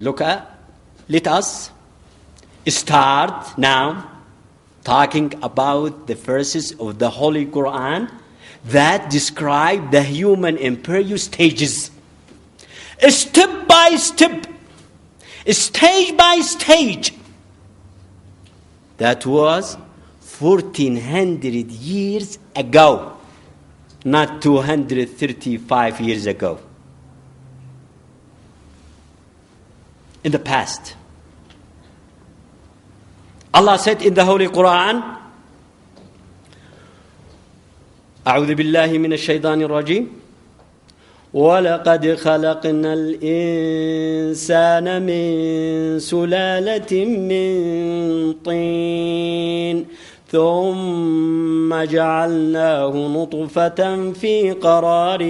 Let us start now talking about the verses of the Holy Qur'an that describe the human embryo stages. Step by step, stage by stage. That was 1400 years ago, not 235 years ago. In the past. Allah said in the Holy Qur'an, أعوذ بالله من الشيطان الرجيم وَلَقَدْ خَلَقْنَا الْإِنسَانَ مِنْ سُلَالَةٍ مِنْ طِينٍ ثُمَّ جَعَلْنَاهُ نُطْفَةً فِي قَرَارٍ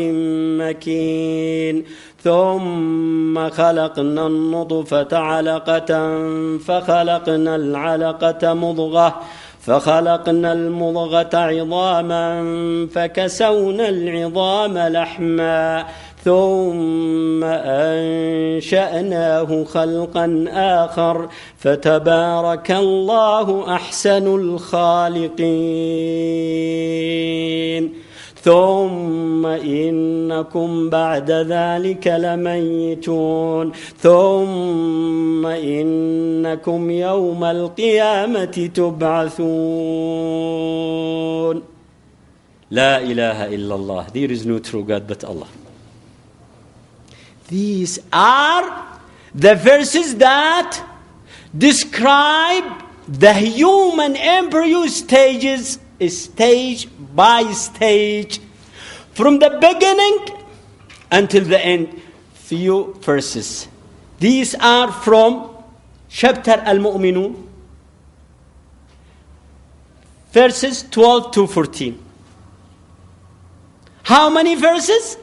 مَكِينٍ ثُمَّ خَلَقْنَا النُّطْفَةَ عَلَقَةً فَخَلَقْنَا الْعَلَقَةَ مُضْغَةً فخلقنا المضغة عظاما فكسونا العظام لحما ثم أنشأناه خلقا آخر فتبارك الله أحسن الخالقين ثم إنكم بعد ذلك لميتون ثم إنكم يوم القيامة تبعثون لا إله إلا الله. There is no true God but Allah. These are the verses that describe the human embryo stages, stage by stage, from the beginning until the end. Few verses. These are from chapter Al-Mu'minun, verses 12 to 14. How many verses?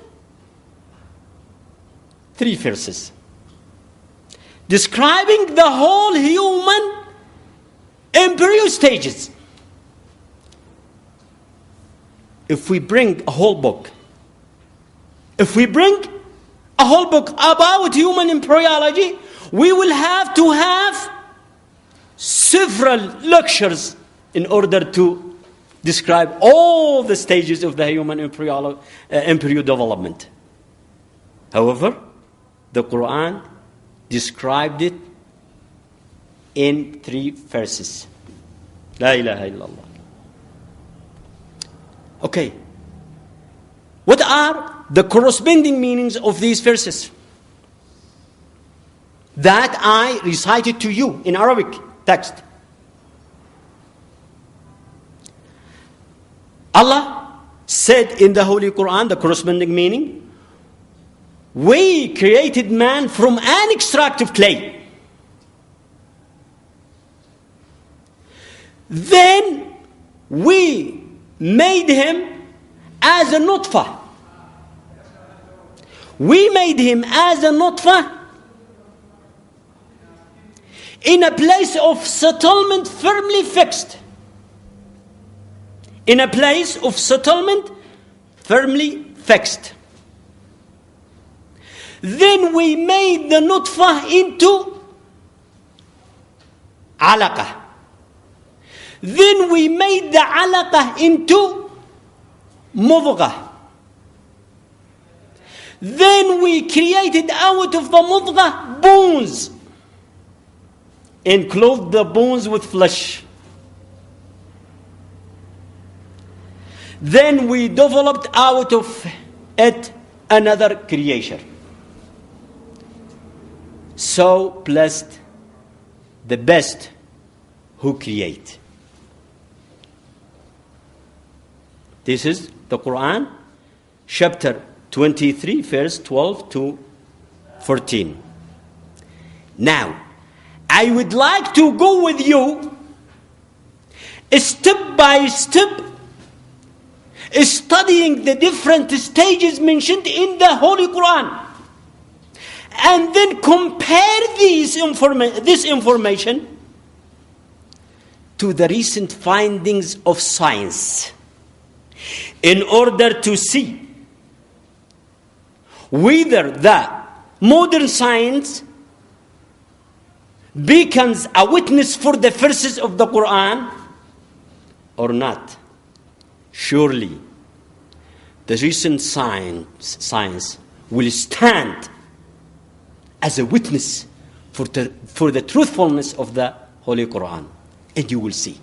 3 verses. Describing the whole human embryo stages. If we bring a whole book, about human embryology, we will have to have several lectures in order to describe all the stages of the human embryo development. However, the Qur'an described it in 3 verses. La ilaha illallah. Okay. What are the corresponding meanings of these verses that I recited to you in Arabic text? Allah said in the Holy Quran, the corresponding meaning, we created man from an extract of clay. Then we made him as a nutfah. We made him as a nutfah in a place of settlement firmly fixed. In a place of settlement firmly fixed. Then we made the nutfah into alaqah. Then we made the alaqah into mudghah. Then we created out of the mudghah bones and clothed the bones with flesh. Then we developed out of it another creation. So blessed the best who create. This is the Quran, chapter 23, verse 12 to 14. Now, I would like to go with you step by step, studying the different stages mentioned in the Holy Quran, and then compare this information to the recent findings of science in order to see whether the modern science becomes a witness for the verses of the Qur'an or not? Surely, the recent science will stand as a witness for the truthfulness of the Holy Qur'an. And you will see.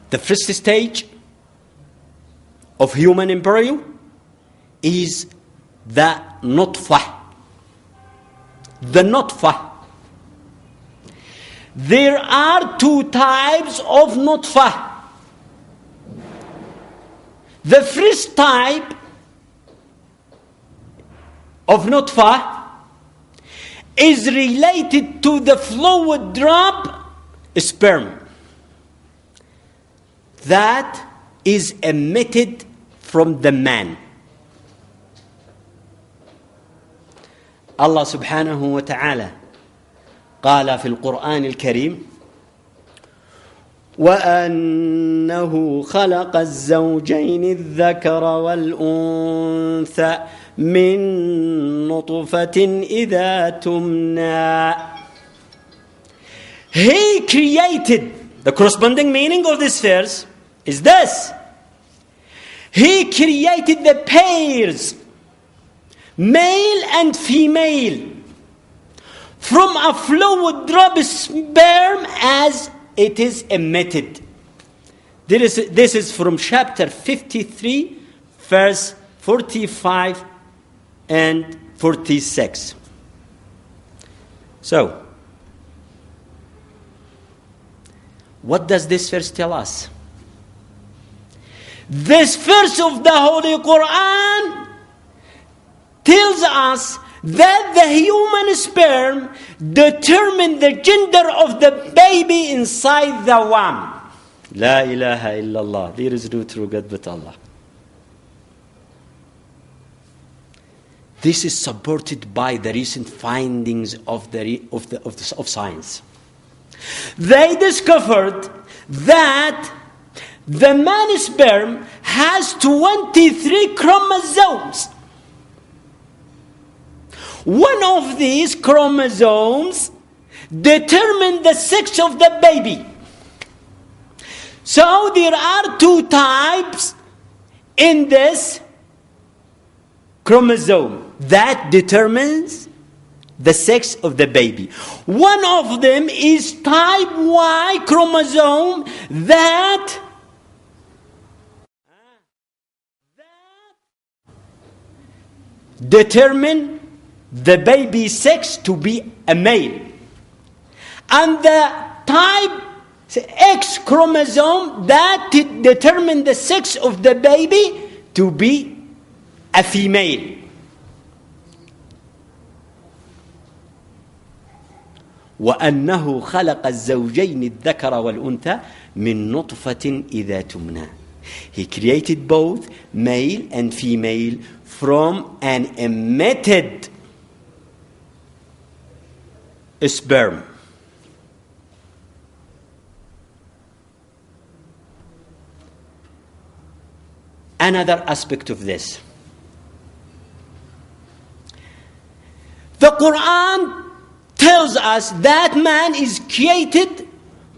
The first stage of human embryo is the nutfah. The nutfah. There are two types of nutfah. The first type of nutfah is related to the fluid drop sperm that is emitted from the man. Allah subhanahu wa ta'ala قال في القرآن الكريم وأنه خلق الزوجين الذكر والأنثى من نطفة إذا تمنى. He created, the corresponding meaning of this verse is this: He created the pairs, male and female, from a fluid drop sperm as it is emitted. This is from chapter 53, verse 45 and 46. So, what does this verse tell us? This verse of the Holy Qur'an tells us that the human sperm determines the gender of the baby inside the womb. La ilaha illallah. There is no true God but Allah. This is supported by the recent findings of science. They discovered that the man's sperm has 23 chromosomes. One of these chromosomes determines the sex of the baby. So there are two types in this chromosome that determines the sex of the baby. One of them is type Y chromosome that determine the baby's sex to be a male. And the type X chromosome that determine the sex of the baby to be a female. وأنه خلق الزوجين الذكر والأنثى من نطفة إذا تمنى. He created both male and female from an emitted sperm. Another aspect of this. The Qur'an tells us that man is created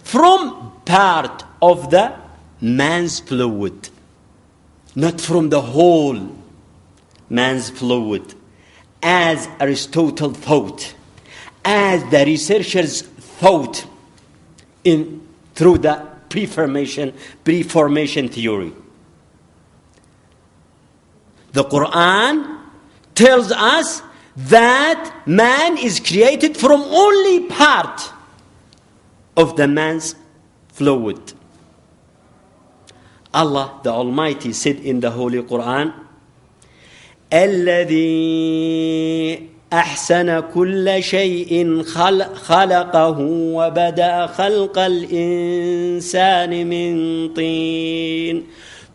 from part of the man's fluid, not from the whole man's fluid, as Aristotle thought, as the researchers thought through the preformation theory. The Qur'an tells us that man is created from only part of the man's fluid. Allah the Almighty said in the Holy Qur'an, الذي أحسن كل شيء خلقه وبدأ خلق الإنسان من طين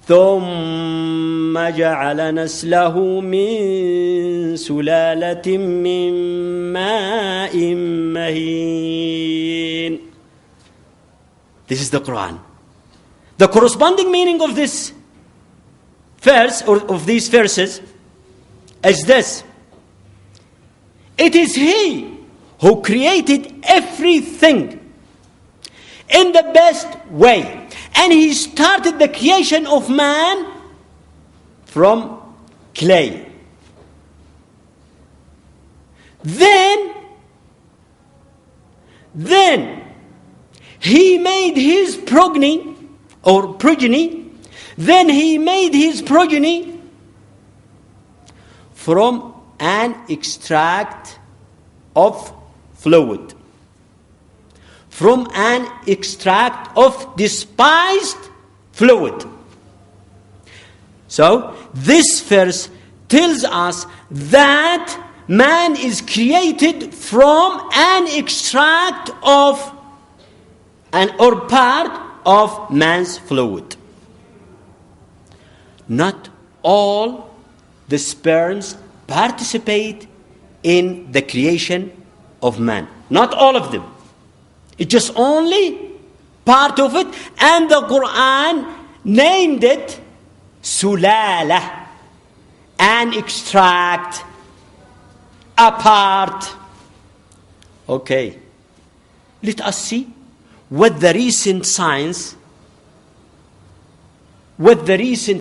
ثم جعل نسله من سلالة من ماء مهين. This is the Quran. The corresponding meaning of this verse, or of these verses, is this. It is He who created everything in the best way. And He started the creation of man from clay. Then He made His progeny. Then He made His progeny from an extract of fluid. From an extract of despised fluid. So, this verse tells us that man is created from an extract of or part of man's fluid. Not all the sperms participate in the creation of man. Not all of them. It's just only part of it, and the Qur'an named it Sulala, an extract, a part. Okay, let us see what the recent science,